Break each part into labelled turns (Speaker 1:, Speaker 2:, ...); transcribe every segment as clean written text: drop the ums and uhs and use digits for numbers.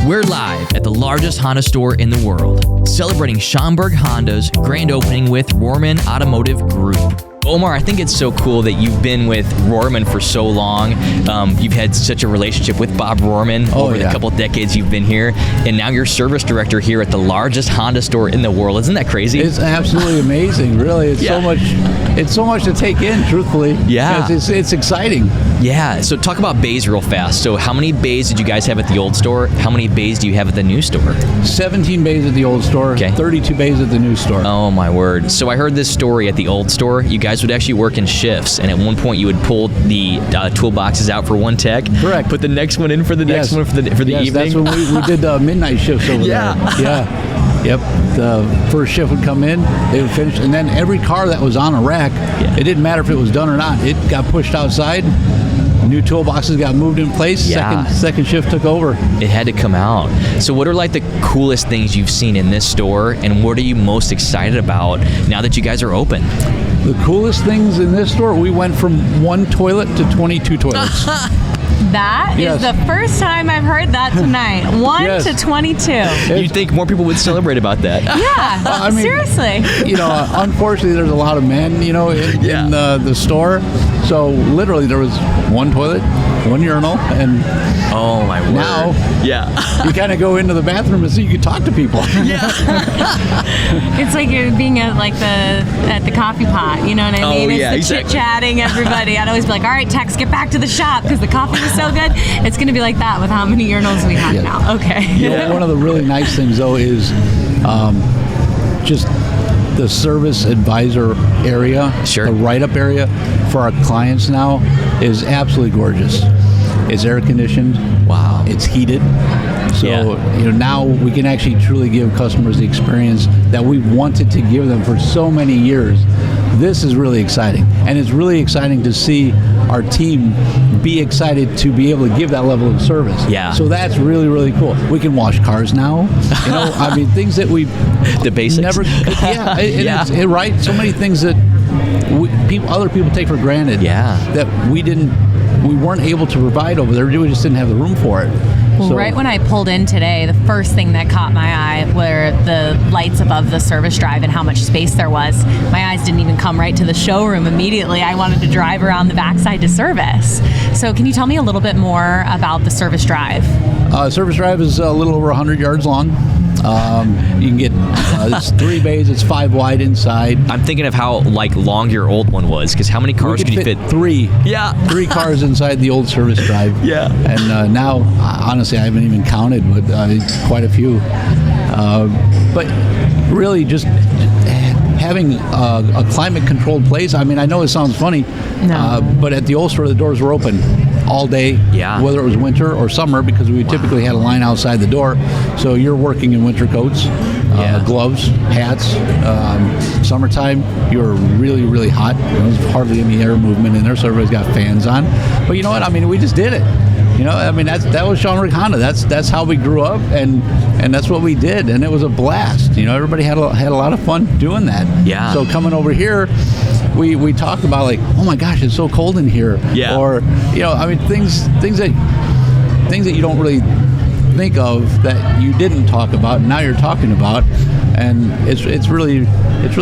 Speaker 1: We're live at the largest Honda store in the world, celebrating Schaumburg Honda's grand opening with Rohrman Automotive Group. Omar, I think it's so cool that you've been with Rohrman for so long. You've had such a relationship with Bob Rohrman over the couple of decades you've been here, and now you're service director here at the largest Honda store in the world. Isn't that crazy?
Speaker 2: It's absolutely amazing, really. It's so much. It's so much to take in, truthfully.
Speaker 1: Yeah,
Speaker 2: it's exciting.
Speaker 1: Yeah. So talk about bays real fast. So how many bays did you guys have at the old store? How many bays do you have at the new store?
Speaker 2: 17 bays at the old store.
Speaker 1: Okay.
Speaker 2: 32 bays at the new store.
Speaker 1: Oh my word! So I heard this story at the old store. You guys would actually work in shifts, and at one point you would pull the toolboxes out for one tech.
Speaker 2: Correct.
Speaker 1: Put the next one in for the next one for the evening.
Speaker 2: That's when we did midnight shifts over there. Yeah. Yep. The first shift would come in, they would finish, and then every car that was on a rack, it didn't matter if it was done or not. It got pushed outside. New toolboxes got moved in place.
Speaker 1: Yeah.
Speaker 2: Second shift took over.
Speaker 1: It had to come out. So what are like the coolest things you've seen in this store, and what are you most excited about now that you guys are open?
Speaker 2: The coolest things in this store, we went from 1 toilet to 22 toilets.
Speaker 3: That is the first time I've heard that tonight. 1 to 22.
Speaker 1: You'd think more people would celebrate about that.
Speaker 3: Yeah, I mean, seriously.
Speaker 2: Unfortunately, there's a lot of men, in the store. So literally, there was 1 toilet, 1 urinal, and
Speaker 1: oh my word!
Speaker 2: Now, you kind of go into the bathroom and so you can talk to people.
Speaker 1: Yeah,
Speaker 3: it's like you're being at the coffee pot. You know what I mean? It's the chit-chatting, everybody. I'd always be like, "All right, Tex, get back to the shop because the coffee was so good." It's going to be like that with how many urinals we have now. Okay.
Speaker 2: One of the really nice things though is just the service advisor area, the write-up area for our clients now is absolutely gorgeous. It's air conditioned.
Speaker 1: Wow.
Speaker 2: It's heated. So now we can actually truly give customers the experience that we wanted to give them for so many years. This is really exciting, and it's really exciting to see our team be excited to be able to give that level of service.
Speaker 1: Yeah.
Speaker 2: So that's really, really cool. We can wash cars now. I mean, things that we
Speaker 1: the basics
Speaker 2: never. It's right. So many things that other people take for granted.
Speaker 1: Yeah.
Speaker 2: That we weren't able to provide over there. We just didn't have the room for it.
Speaker 3: Well, right when I pulled in today, the first thing that caught my eye were the lights above the service drive and how much space there was. My eyes didn't even come right to the showroom immediately. I wanted to drive around the backside to service. So can you tell me a little bit more about the service drive?
Speaker 2: Service drive is a little over 100 yards long. You can get it's 3 bays. It's 5 wide inside.
Speaker 1: I'm thinking of how long your old one was, because how many cars could you fit?
Speaker 2: 3.
Speaker 1: Yeah.
Speaker 2: 3 cars inside the old service drive.
Speaker 1: Yeah.
Speaker 2: And now, honestly, I haven't even counted, but quite a few. But really, just having a climate-controlled place. I mean, I know it sounds funny, but at the old store, the doors were open all day, whether it was winter or summer, because we typically had a line outside the door. So you're working in winter coats, gloves, hats. Summertime, you're really, really hot. There's hardly any air movement in there, so everybody's got fans on. But you know what? I mean, we just did it. That was Schaumburg Honda. That's how we grew up, and that's what we did, and it was a blast. Everybody had a lot of fun doing that.
Speaker 1: Yeah.
Speaker 2: So coming over here, we talked about like, oh my gosh, it's so cold in here.
Speaker 1: Yeah.
Speaker 2: Or things that you don't really think of that you didn't talk about, and now you're talking about, and it's really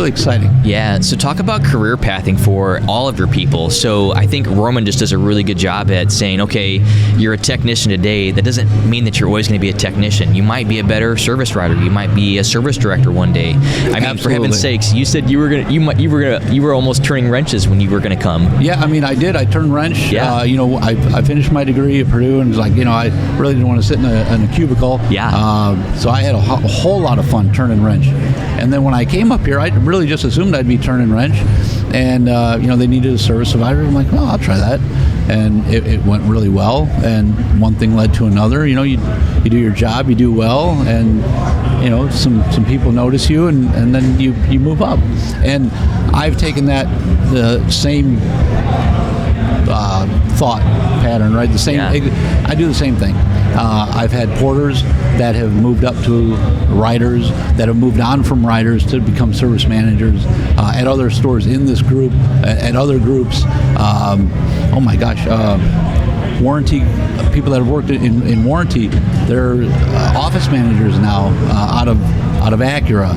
Speaker 2: exciting.
Speaker 1: Yeah, so talk about career pathing for all of your people. So I think Rohrman just does a really good job at saying, okay, you're a technician today. That doesn't mean that you're always going to be a technician. You might be a better service writer. You might be a service director one day. I mean, for heaven's sakes, you said you were almost turning wrenches when you were going to come.
Speaker 2: Yeah, I mean, I did. I turned wrench.
Speaker 1: Yeah.
Speaker 2: I finished my degree at Purdue, and was like, I really didn't want to sit in a cubicle.
Speaker 1: Yeah.
Speaker 2: So I had a whole lot of fun turning wrench. And then when I came up here, I really just assumed I'd be turning wrench. And, they needed a service advisor. I'm like, well, I'll try that. And it went really well. And one thing led to another. You do your job, you do well, and, some people notice you, and then you move up. And I've taken that the same thought pattern, right? I do the same thing. I've had porters that have moved up to riders, that have moved on from riders to become service managers at other stores in this group, at other groups. Oh my gosh, warranty people that have worked in warranty, they're office managers now out of Acura.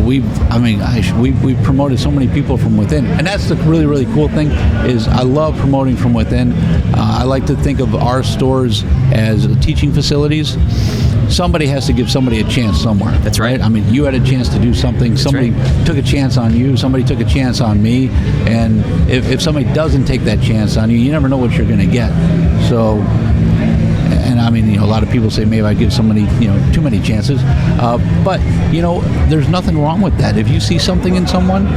Speaker 2: We've promoted so many people from within, and that's the really, really cool thing. Is I love promoting from within. I like to think of our stores as teaching facilities. Somebody has to give somebody a chance somewhere.
Speaker 1: That's right.
Speaker 2: I mean, you had a chance to do something. Somebody took a chance on you. Somebody took a chance on me. And if somebody doesn't take that chance on you, you never know what you're going to get. So, and I mean, a lot of people say maybe I give somebody, too many chances. But, there's nothing wrong with that. If you see something in someone,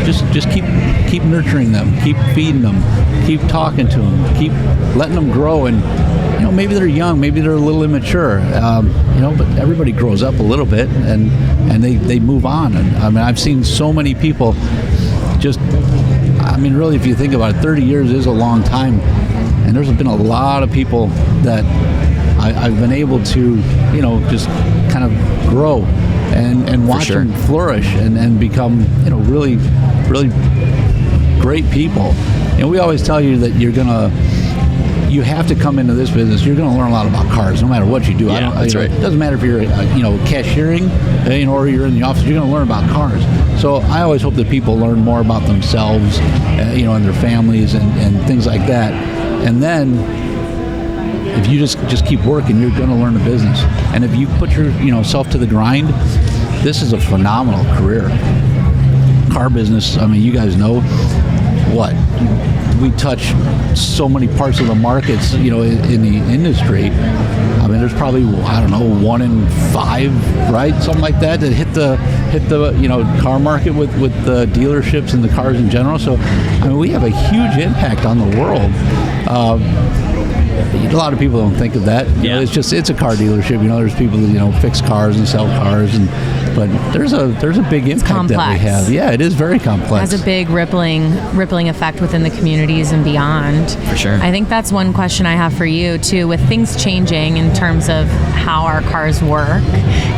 Speaker 2: just keep nurturing them, keep feeding them, keep talking to them, keep letting them grow. And maybe they're young, maybe they're a little immature, but everybody grows up a little bit and they move on. And I mean, I've seen so many people really, if you think about it, 30 years is a long time, and there's been a lot of people that I've been able to just kind of grow and watch them flourish and become really, really great people. We always tell you that you have to come into this business. You're going to learn a lot about cars, no matter what you do.
Speaker 1: Yeah, that's right.
Speaker 2: It doesn't matter if you're, cashiering, or you're in the office. You're going to learn about cars. So I always hope that people learn more about themselves, and their families and things like that. And then, if you just keep working, you're going to learn the business. And if you put yourself to the grind, this is a phenomenal career. Car business. I mean, you guys know what. We touch so many parts of the markets, in the industry. I mean, there's probably 1 in 5, right, something like that hit the car market with the dealerships and the cars in general. So, I mean, we have a huge impact on the world. A lot of people don't think of that. It's a car dealership. There's people that fix cars and sell cars, but there's a big impact that we have. Yeah, it is very complex.
Speaker 3: It has a big rippling effect within the communities and beyond.
Speaker 1: For sure.
Speaker 3: I think that's one question I have for you too, with things changing in terms of how our cars work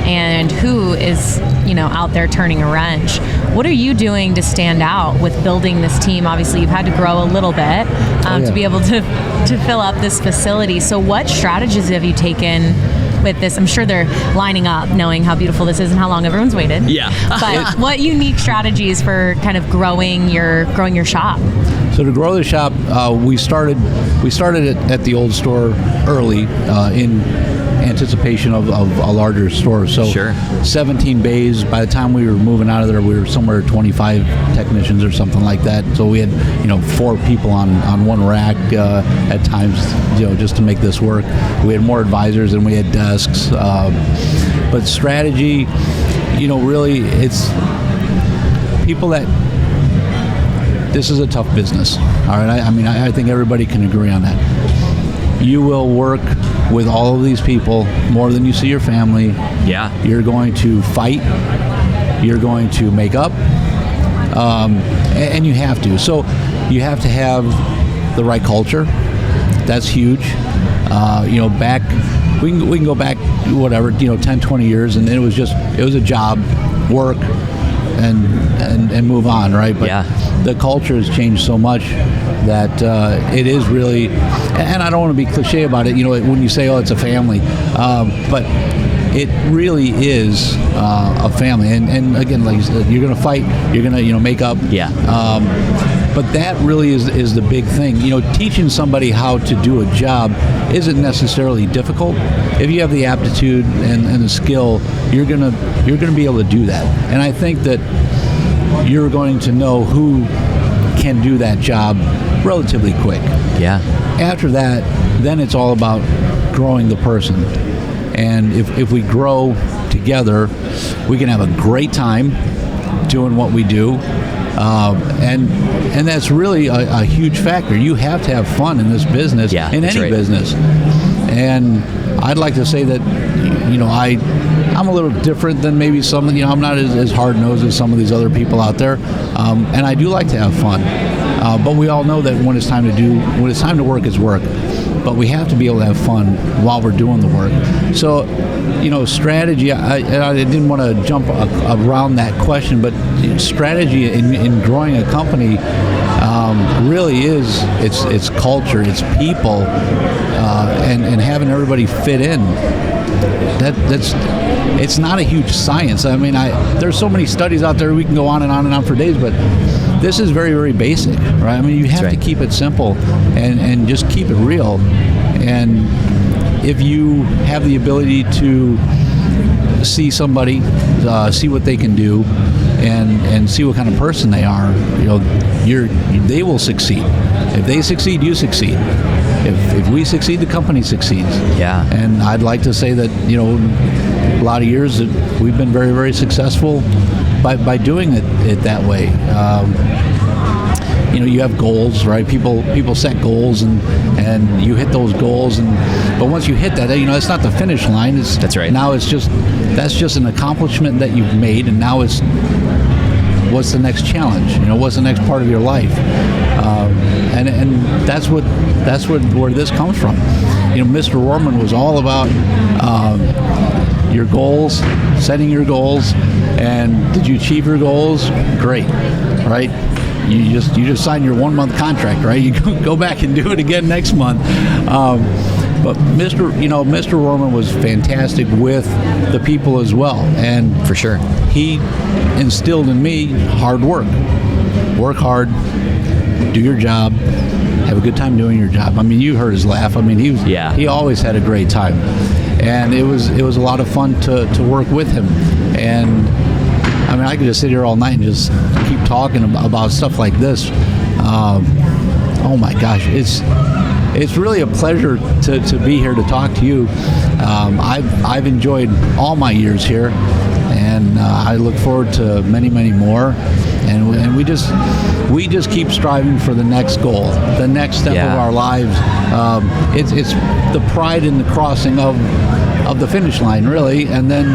Speaker 3: and who is out there turning a wrench. What are you doing to stand out with building this team? Obviously, you've had to grow a little bit to be able to fill up this facility. So what strategies have you taken with this? I'm sure they're lining up knowing how beautiful this is and how long everyone's waited.
Speaker 1: Yeah.
Speaker 3: But what unique strategies for kind of growing your shop?
Speaker 2: So to grow the shop, we started it at the old store early in anticipation of a larger store. So 17 bays. By the time we were moving out of there, we were somewhere 25 technicians or something like that. So we had 4 people on one rack at times, just to make this work. We had more advisors than we had desks. But strategy, really, it's people that. This is a tough business. All right. I think everybody can agree on that. You will work with all of these people more than you see your family.
Speaker 1: Yeah.
Speaker 2: You're going to fight. You're going to make up. And you have to. So you have to have the right culture. That's huge. Back, we can go back, 10, 20 years, and it was a job, work, and move on, right? But the culture has changed so much that it is really, and I don't want to be cliche about it, when you say, it's a family, but it really is a family. And again, like you said, you're going to fight, you're going to, make up.
Speaker 1: Yeah.
Speaker 2: But that really is the big thing. Teaching somebody how to do a job isn't necessarily difficult. If you have the aptitude and the skill, you're gonna be able to do that. And I think that you're going to know who can do that job relatively quick.
Speaker 1: Yeah.
Speaker 2: After that, then it's all about growing the person. And if we grow together, we can have a great time doing what we do. And that's really a huge factor. You have to have fun in this business, in any business. And I'd like to say that, I'm a little different than maybe some, I'm not as hard-nosed as some of these other people out there. And I do like to have fun. But we all know that when it's time to work, it's work. but we have to be able to have fun while we're doing the work. So, strategy, I didn't want to jump around that question, but strategy in growing a company really is, it's culture, it's people, and having everybody fit in. It's not a huge science. I mean, there's so many studies out there, we can go on and on and on for days, but this is very, very basic, right? I mean, you have to keep it simple and just keep it real. And if you have the ability to see somebody, see what they can do, and see what kind of person they are, they will succeed. If they succeed, you succeed. If we succeed, the company succeeds. Yeah. And I'd like to say that, a lot of years that we've been very, very successful by doing it that way. You have goals, right? People set goals and you hit those goals, but once you hit that, it's not the finish line. That's right. Now that's just an accomplishment that you've made, and now it's what's the next challenge? What's the next part of your life? And that's where this comes from. Mr. Rohrman was all about your goals, setting your goals, and did you achieve your goals? Great, right? You just signed your 1-month contract, right? You go back and do it again next month. But Mr. Rohrman was fantastic with the people as well, and
Speaker 1: for sure,
Speaker 2: he instilled in me hard work. Work hard, do your job, have a good time doing your job. I mean, you heard his laugh. I mean, he always had a great time, and it was a lot of fun to work with him. And I mean, I could just sit here all night and just keep talking about stuff like this. Oh my gosh, it's really a pleasure to be here to talk to you. I've enjoyed all my years here, and I look forward to many, many more. And we just keep striving for the next goal, the next step of our lives. It's the pride in the crossing of the finish line, really, and then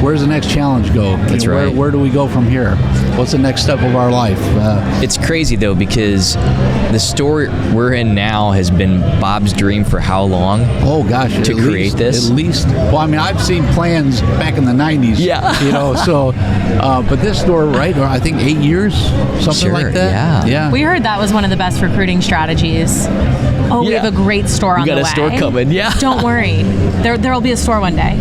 Speaker 2: where's the next challenge go?
Speaker 1: That's right.
Speaker 2: Where do we go from here? What's the next step of our life?
Speaker 1: It's crazy, though, because the store we're in now has been Bob's dream for how long?
Speaker 2: Oh, gosh.
Speaker 1: To create this?
Speaker 2: At least. Well, I mean, I've seen plans back in the 90s.
Speaker 1: Yeah.
Speaker 2: But this store, right, I think 8 years, something like that.
Speaker 1: Yeah.
Speaker 3: We heard that was one of the best recruiting strategies. Oh, we have a great store on the way.
Speaker 1: We got a store coming,
Speaker 3: Don't worry. There'll be a store one day,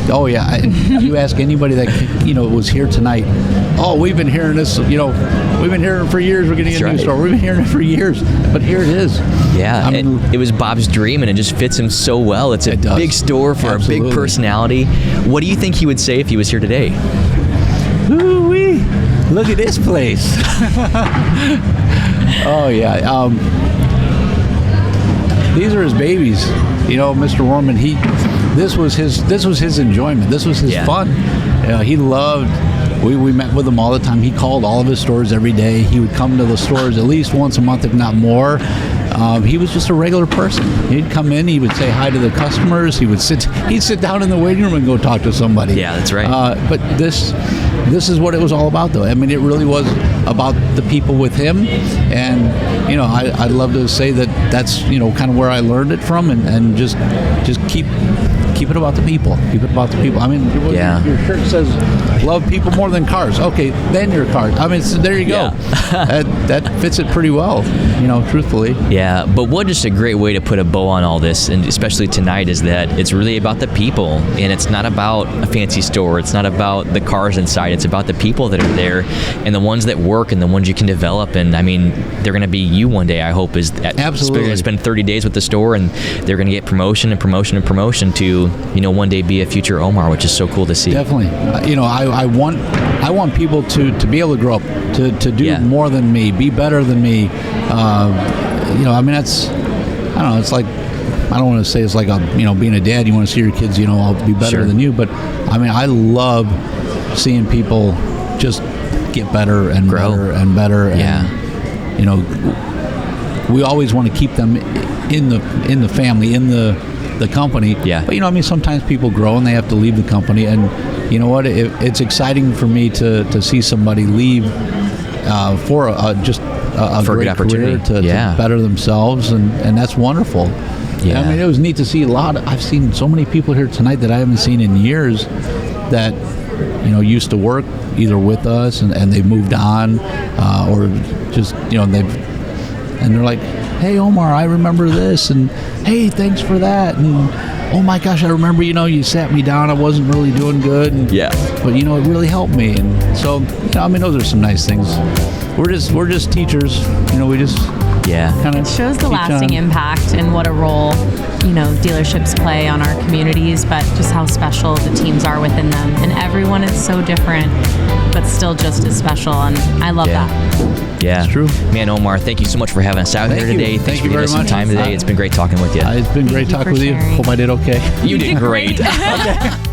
Speaker 2: Oh, yeah. You ask anybody that, was here tonight, we've been hearing this, we've been hearing it for years, we're getting a new store. We've been hearing it for years, but here it is.
Speaker 1: Yeah, it was Bob's dream, and it just fits him so well. It's a big store for a big personality. What do you think he would say if he was here today?
Speaker 2: Ooh-wee, look at this place. Oh, yeah. These are his babies. Mr. Rohrman, this was his enjoyment. This was his fun. He loved. We met with him all the time. He called all of his stores every day. He would come to the stores at least once a month, if not more. He was just a regular person. He'd come in. He would say hi to the customers. He'd sit down in the waiting room and go talk to somebody.
Speaker 1: Yeah, that's right.
Speaker 2: But this is what it was all about, though. I mean, it really was about the people with him, and I'd love to say that's kind of where I learned it from, and just keep it about the people. Keep it about the people. I mean, your shirt says love people more than cars. Okay, then your cars. I mean, there you go. Yeah. that fits it pretty well, truthfully.
Speaker 1: Yeah, but what just a great way to put a bow on all this, and especially tonight, is that it's really about the people, and it's not about a fancy store. It's not about the cars inside. It's about the people that are there, and the ones that work, and the ones you can develop. And I mean, they're going to be you one day, I hope.
Speaker 2: Absolutely.
Speaker 1: Spend 30 days with the store, and they're going to get promotion and promotion and promotion to one day be a future Omar, which is so cool to see.
Speaker 2: Definitely. I want people to be able to grow up, to do more than me, be better than me. I mean, that's, I don't know, it's like, I don't want to say it's like being a dad, you want to see your kids, I'll be better than you, but I mean, I love seeing people just get better and
Speaker 1: grow.
Speaker 2: Better and better. And, we always want to keep them in the family, in the company. Yeah. But sometimes people grow and they have to leave the company, and you know what? It's exciting for me to see somebody leave for just a
Speaker 1: For a good
Speaker 2: great
Speaker 1: opportunity.
Speaker 2: career to better themselves, and that's wonderful.
Speaker 1: Yeah.
Speaker 2: I mean, it was neat to see I've seen so many people here tonight that I haven't seen in years that, used to work either with us and they moved on, or just, and they're like, hey, Omar, I remember this, and hey, thanks for that, and oh my gosh, I remember, you sat me down, I wasn't really doing good, and, but it really helped me, and so, those are some nice things. We're just teachers, we just kind of
Speaker 3: it shows the lasting impact and what a role dealerships play on our communities, but just how special the teams are within them, and everyone is so different but still just as special, and I love that.
Speaker 1: Yeah,
Speaker 2: it's true.
Speaker 1: Man, Omar, thank you so much for having us out here today. Thanks for giving us some time today. It's been great talking with you.
Speaker 2: It's been great talking with you. Hope I did okay.
Speaker 1: You did great. Okay.